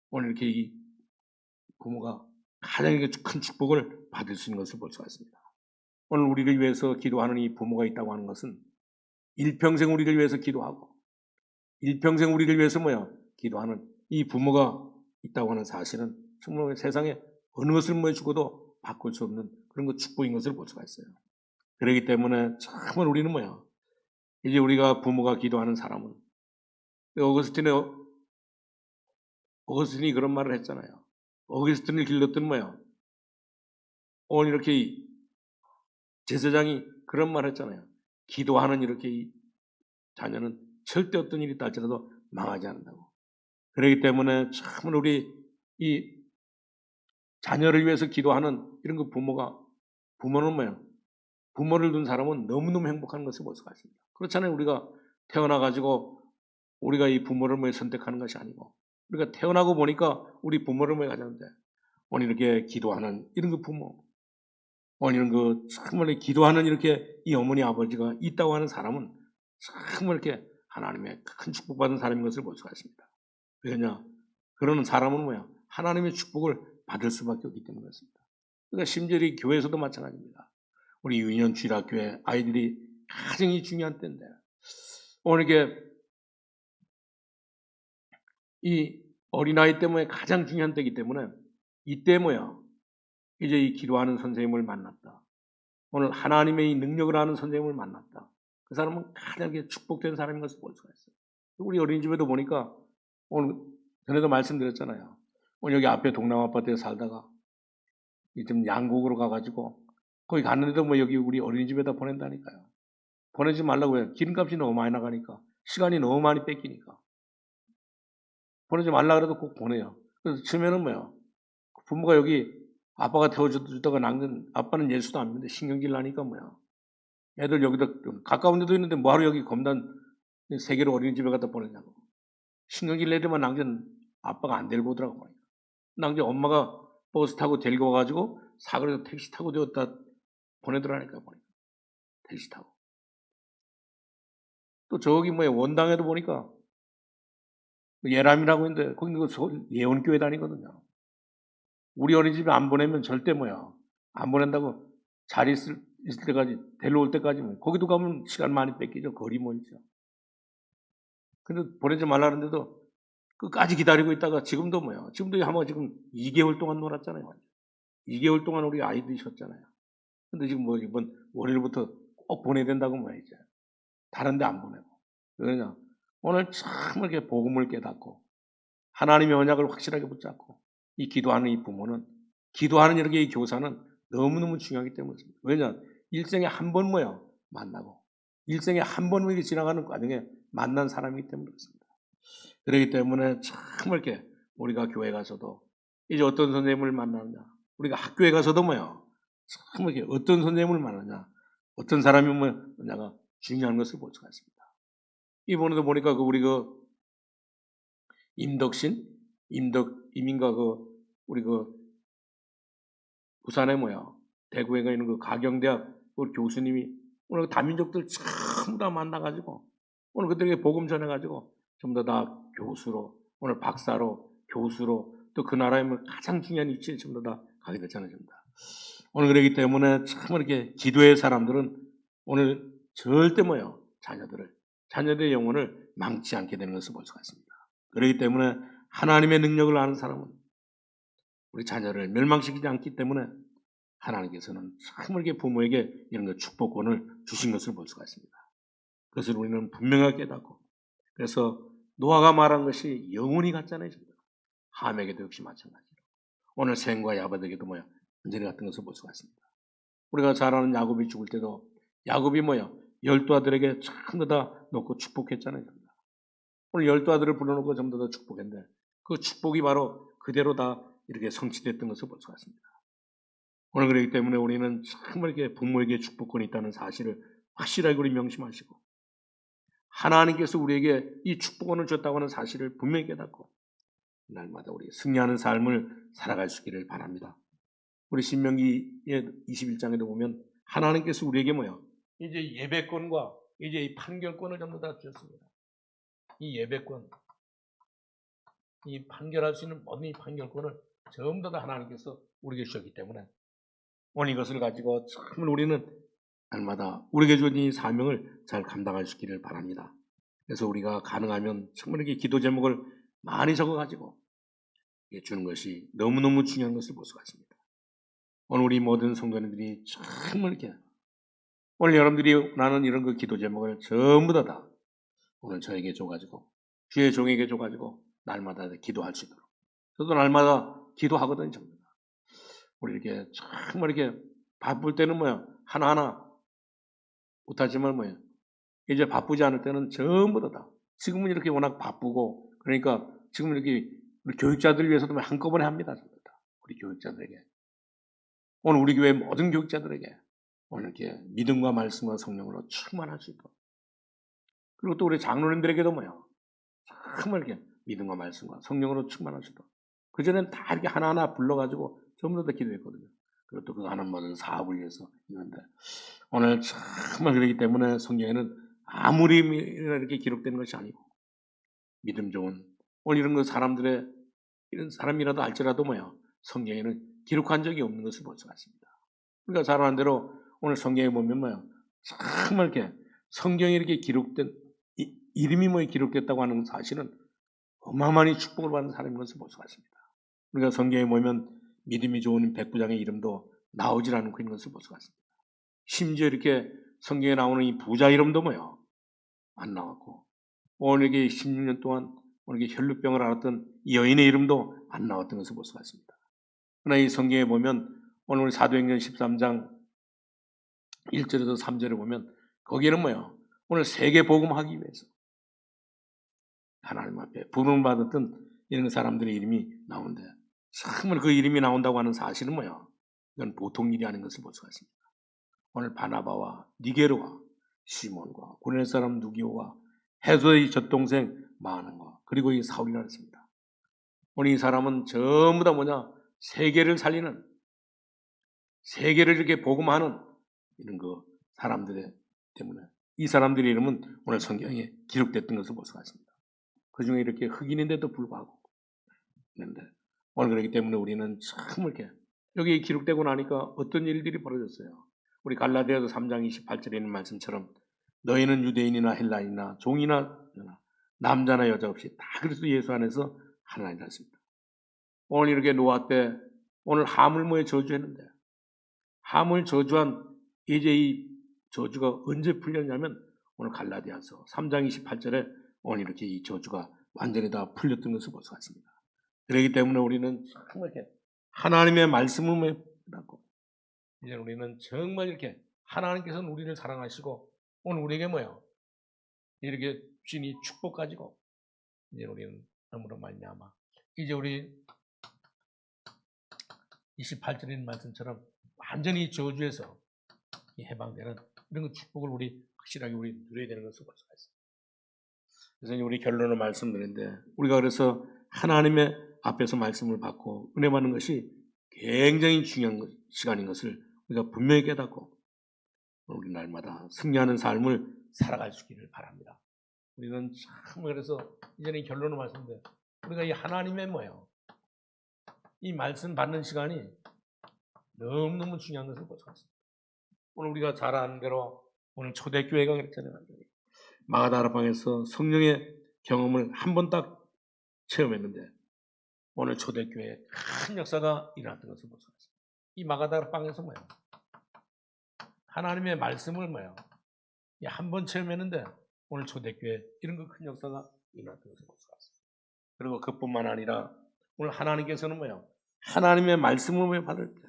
오늘 이렇게 이 부모가 가장 큰 축복을 받을 수 있는 것을 볼 수가 있습니다. 오늘 우리를 위해서 기도하는 이 부모가 있다고 하는 것은 일평생 우리를 위해서 기도하고 일평생 우리를 위해서 기도하는 이 부모가 있다고 하는 사실은 정말 세상에 어느 것을 죽어도 바꿀 수 없는 그런 축복인 것을 볼 수가 있어요. 그렇기 때문에 정말 우리는 이제 우리가 부모가 기도하는 사람은 어거스틴이 그런 말을 했잖아요. 어거스틴을 길렀던 오늘 이렇게 제사장이 그런 말을 했잖아요. 기도하는 이렇게 자녀는 절대 어떤 일이 있다 할지라도 망하지 않는다고. 그렇기 때문에 참 우리 이 자녀를 위해서 기도하는 이런 그 부모는 뭐예요? 부모를 둔 사람은 너무너무 행복한 것을 볼 수가 있습니다. 그렇잖아요. 우리가 태어나가지고 우리가 이 부모를 뭐 선택하는 것이 아니고 우리가 태어나고 보니까 우리 부모를 뭐 가졌는데 오늘 이렇게 기도하는 이런 그 부모, 오늘 이런 그 정말 기도하는 이렇게 이 어머니 아버지가 있다고 하는 사람은 정말 이렇게 하나님의 큰 축복받은 사람인 것을 볼 수가 있습니다. 왜냐? 그러는 사람은 뭐야? 하나님의 축복을 받을 수밖에 없기 때문에 그렇습니다. 그러니까 심지어 이 교회에서도 마찬가지입니다. 우리 유년 주일학교에 아이들이 가장 중요한 때인데 오늘 이게 이 어린아이 때문에 가장 중요한 때이기 때문에 이때 뭐야? 이제 이 기도하는 선생님을 만났다. 오늘 하나님의 이 능력을 아는 선생님을 만났다. 그 사람은 가장 축복된 사람인 것을 볼 수가 있어요. 우리 어린이집에도 보니까 오늘 전에도 말씀드렸잖아요. 오늘 여기 앞에 동남 아파트에 살다가 좀 양곡으로 가가지고 거기 갔는데도 뭐 여기 우리 어린이집에다 보낸다니까요. 보내지 말라고 해요. 기름값이 너무 많이 나가니까. 시간이 너무 많이 뺏기니까. 보내지 말라 그래도 꼭 보내요. 그래서 처음에는 뭐예요? 부모가 여기 아빠가 태워주다가 남긴 아빠는 예수도 안 믿는데 신경질 나니까 뭐야. 애들 여기다 가까운 데도 있는데 뭐하러 여기 검단 세계로 어린이집에 갖다 보내냐고. 신경질 내더만 남긴 아빠가 안 데리고 오더라고. 남긴 엄마가 버스 타고 데리고 와가지고 사거리에서 택시 타고 되었다 보내더라니까 보니까. 택시 타고. 또 저기 뭐야 원당에도 보니까 예람이라고 있는데 거기 그 예원교회 다니거든요. 우리 어린이집에 안 보내면 절대 뭐야 안 보낸다고 자리 있을 때까지 데려올 때까지 뭐 거기도 가면 시간 많이 뺏기죠. 거리 멀죠. 근데 보내지 말라는데도 끝까지 기다리고 있다가 지금도 뭐야 지금도 아마 지금 2개월 동안 놀았잖아요. 2개월 동안 우리 아이들이 쉬었잖아요. 근데 지금 뭐 이번 월요일부터 꼭 보내야 된다고 뭐야 이제 다른 데 안 보내고. 왜냐 오늘 참 이렇게 복음을 깨닫고 하나님의 언약을 확실하게 붙잡고 이 기도하는 이 부모는 기도하는 이렇게 이 교사는 너무너무 중요하기 때문에 그렇습니다. 왜냐 일생에 한 번 뭐야 만나고 일생에 한 번 이렇게 지나가는 과정에 만난 사람이기 때문에 그렇습니다. 그렇기 때문에 참 이렇게 우리가 교회 가서도 이제 어떤 선생님을 만나느냐 우리가 학교에 가서도 뭐야 참 이렇게 어떤 선생님을 만나냐 어떤 사람이 뭐냐가 중요한 것을 볼 수가 있습니다. 이번에도 보니까 우리 임인가 우리 부산에 대구에 가 있는 가경대학 우리 교수님이 오늘 다민족들 전부 다 만나가지고 오늘 그들에게 복음 전해가지고 전부 다 교수로 오늘 박사로 교수로 또 그 나라에 가장 중요한 위치에 전부 다 가게 됐잖아요. 오늘 그렇기 때문에 참 이렇게 기도의 사람들은 오늘 절대 자녀들의 영혼을 망치 않게 되는 것을 볼 수가 있습니다. 그렇기 때문에 하나님의 능력을 아는 사람은 우리 자녀를 멸망시키지 않기 때문에 하나님께서는 참 이렇게 부모에게 이런 축복권을 주신 것을 볼 수가 있습니다. 그것을 우리는 분명하게 깨닫고 그래서 노아가 말한 것이 영혼이 같잖아요. 함에게도 역시 마찬가지로 오늘 셈과 야벳에게도 문제가 같은 것을 볼 수가 있습니다. 우리가 잘 아는 야곱이 죽을 때도 야곱이 12 아들에게 전부 다 놓고 축복했잖아요. 오늘 12 아들을 불러놓고 전부 다 축복했는데 그 축복이 바로 그대로 다 이렇게 성취됐던 것을 볼 수가 있습니다. 오늘 그렇기 때문에 우리는 정말 이렇게 부모에게 축복권이 있다는 사실을 확실하게 우리 명심하시고 하나님께서 우리에게 이 축복권을 줬다고 하는 사실을 분명히 깨닫고 날마다 우리 승리하는 삶을 살아갈 수 있기를 바랍니다. 우리 신명기의 21장에도 보면 하나님께서 우리에게 이제 예배권과 이제 이 판결권을 전부 다 주셨습니다. 이 예배권, 이 판결할 수 있는 모든 이 판결권을 전부 다 하나님께서 우리에게 주셨기 때문에 오늘 이것을 가지고 정말 우리는 날마다 우리에게 주어진 이 사명을 잘 감당할 수 있기를 바랍니다. 그래서 우리가 가능하면 정말 이렇게 기도 제목을 많이 적어가지고 주는 것이 너무너무 중요한 것을 볼 수가 있습니다. 오늘 우리 모든 성도님들이 정말 이렇게 오늘 여러분들이 나는 이런 기도 제목을 전부 다 오늘 저에게 줘가지고 주의 종에게 줘가지고 날마다 기도할 수 있도록 저도 날마다 기도하거든요. 우리 이렇게 정말 이렇게 바쁠 때는 하나하나 못하지만 이제 바쁘지 않을 때는 전부 다. 지금은 이렇게 워낙 바쁘고 그러니까 지금 이렇게 우리 교육자들 위해서도 한꺼번에 합니다. 우리 교육자들에게. 오늘 우리 교회 모든 교육자들에게 오늘 이렇게 믿음과 말씀과 성령으로 충만할 수 있도록. 그리고 또 우리 장로님들에게도 정말 이렇게 믿음과 말씀과 성령으로 충만할 수 있도록. 그전엔 다 이렇게 하나하나 불러가지고 전부 다 기도했거든요. 그리고 또 그 하는 모든 사업을 위해서 있는데 오늘 정말 그렇기 때문에 성경에는 아무리 이렇게 기록되는 것이 아니고 믿음 좋은 오늘 이런 거 사람들의 이런 사람이라도 알지라도 성경에는 기록한 적이 없는 것을 볼 수가 있습니다. 그러니까 잘 아는 대로 오늘 성경에 보면 정말 이렇게 성경에 이렇게 기록된 이름이 기록됐다고 하는 사실은 어마어마한 축복을 받는 사람인 것을 볼 수가 있습니다. 그러니까 성경에 보면 믿음이 좋은 백부장의 이름도 나오질 않고 있는 것을 볼 수가 있습니다. 심지어 이렇게 성경에 나오는 이 부자 이름도 안 나왔고 오늘 이게 16년 동안 오늘 이게 혈루병을 앓았던 이 여인의 이름도 안 나왔던 것을 볼 수가 있습니다. 그러나 이 성경에 보면 오늘 우리 사도행전 13장 1절에서 3절에 보면 거기에는 오늘 세계 복음하기 위해서 하나님 앞에 부름을 받았던 이런 사람들의 이름이 나오는데 정말 그 이름이 나온다고 하는 사실은 이건 보통 일이 아닌 것을 볼 수가 있습니다. 오늘 바나바와 니게르와 시몬과 고레네 사람 누기오와 헤소의 젖동생 마한과 그리고 이 사울이라 했습니다. 오늘 이 사람은 전부 다 세계를 살리는 세계를 이렇게 복음하는 이런 그 사람들 때문에 이 사람들의 이름은 오늘 성경에 기록됐던 것을 볼 수가 있습니다. 그 중에 이렇게 흑인인데도 불구하고 있는데 오늘 그렇기 때문에 우리는 참 이렇게 여기 기록되고 나니까 어떤 일들이 벌어졌어요. 우리 갈라디아서 3장 28절에 있는 말씀처럼 너희는 유대인이나 헬라인이나 종이나 남자나 여자 없이 다 그리스도 예수 안에서 하나님이라 했습니다. 오늘 이렇게 노아 때 오늘 하물무에 저주했는데 함을 저주한 이제 이 저주가 언제 풀렸냐면 오늘 갈라디아서 3장 28절에 오늘 이렇게 이 저주가 완전히 다 풀렸던 것을 볼 수가 있습니다. 그렇기 때문에 우리는 정말 이렇게 하나님의 말씀을 받고 이제 우리는 정말 이렇게 하나님께서는 우리를 사랑하시고 오늘 우리에게 이렇게 주신 이 축복 가지고 이제 우리는 너무나 말미암아 이제 우리 28절에 있는 말씀처럼 완전히 저주에서 해방되는 이런 축복을 우리 확실하게 우리 누려야 되는 것을 볼 수가 있습니다. 그래서 우리 결론을 말씀드리는데 우리가 그래서 하나님의 앞에서 말씀을 받고 은혜 받는 것이 굉장히 중요한 시간인 것을 우리가 분명히 깨닫고 우리 날마다 승리하는 삶을 살아갈 수 있기를 바랍니다. 우리는 참 그래서 이전에 결론을 말씀드렸는데 우리가 이 하나님의 이 말씀 받는 시간이 너무너무 중요한 것을 볼 수가 있습니다. 오늘 우리가 잘 아는 대로 오늘 초대교회가 그랬잖아요. 마가다라방에서 성령의 경험을 한 번 딱 체험했는데 오늘 초대교회에 큰 역사가 일어났던 것을 볼 수가 있습니다. 이 마가다라방에서 하나님의 말씀을 한 번 체험했는데 오늘 초대교회 이런 거 큰 역사가 일어났던 것을 볼 수가 있습니다. 그리고 그뿐만 아니라 오늘 하나님께서는 하나님의 말씀을 받을 때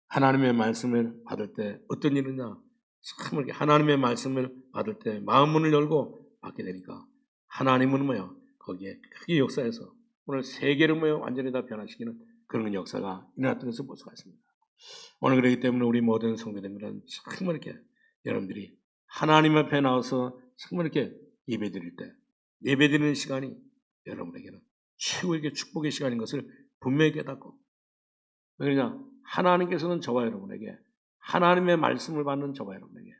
하나님의 말씀을 받을 때 어떤 일이냐 참 이렇게 하나님의 말씀을 받을 때 마음 문을 열고 받게 되니까 하나님은 거기에 크게 역사해서 오늘 세계를 완전히 다 변화시키는 그런 역사가 일어났던 것을 볼 수가 있습니다. 오늘 그렇기 때문에 우리 모든 성도님들은 정말 이렇게 여러분들이 하나님 앞에 나와서 정말 이렇게 예배드릴 때 예배드리는 시간이 여러분에게는 최고의 축복의 시간인 것을 분명히 깨닫고 왜냐 하나님께서는 저와 여러분에게 하나님의 말씀을 받는 저와 여러분에게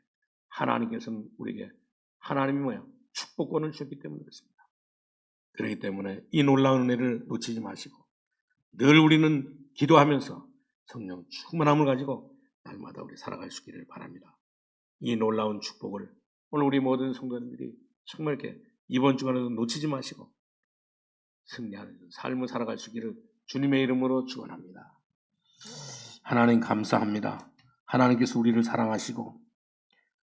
하나님께서는 우리에게 하나님이 축복권을 주셨기 때문에 그렇습니다. 그렇기 때문에 이 놀라운 은혜를 놓치지 마시고 늘 우리는 기도하면서 성령 충만함을 가지고 날마다 우리 살아갈 수 있기를 바랍니다. 이 놀라운 축복을 오늘 우리 모든 성도님들이 정말 이렇게 이번 주간에도 놓치지 마시고 승리하는 삶을 살아갈 수 있기를 주님의 이름으로 축원합니다. 하나님 감사합니다. 하나님께서 우리를 사랑하시고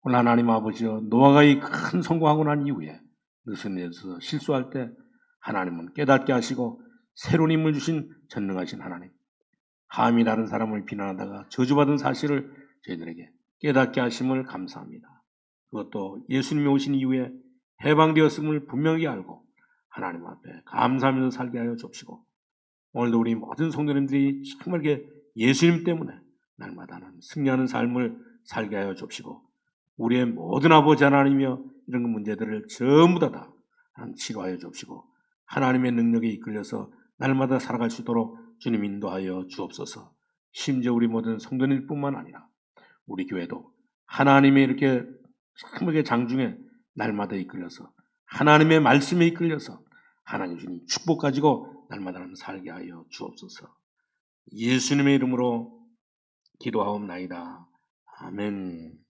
오늘 하나님 아버지여 노아가 이 큰 성공하고 난 이후에 그것에 대해서 실수할 때 하나님은 깨닫게 하시고 새로운 힘을 주신 전능하신 하나님 감히 다른 사람을 비난하다가 저주받은 사실을 저희들에게 깨닫게 하심을 감사합니다. 그것도 예수님이 오신 이후에 해방되었음을 분명히 알고 하나님 앞에 감사하면서 살게 하여 주옵시고, 오늘도 우리 모든 성도님들이 정말 예수님 때문에 날마다는 승리하는 삶을 살게 하여 주옵시고, 우리의 모든 아버지 하나님이여 이런 문제들을 전부 다 치료하여 주옵시고, 하나님의 능력에 이끌려서 날마다 살아갈 수 있도록 주님 인도하여 주옵소서. 심지어 우리 모든 성도님뿐만 아니라 우리 교회도 하나님의 이렇게 참되게 장중에 날마다 이끌려서 하나님의 말씀에 이끌려서 하나님 주님 축복 가지고 날마다 살게 하여 주옵소서. 예수님의 이름으로 기도하옵나이다. 아멘.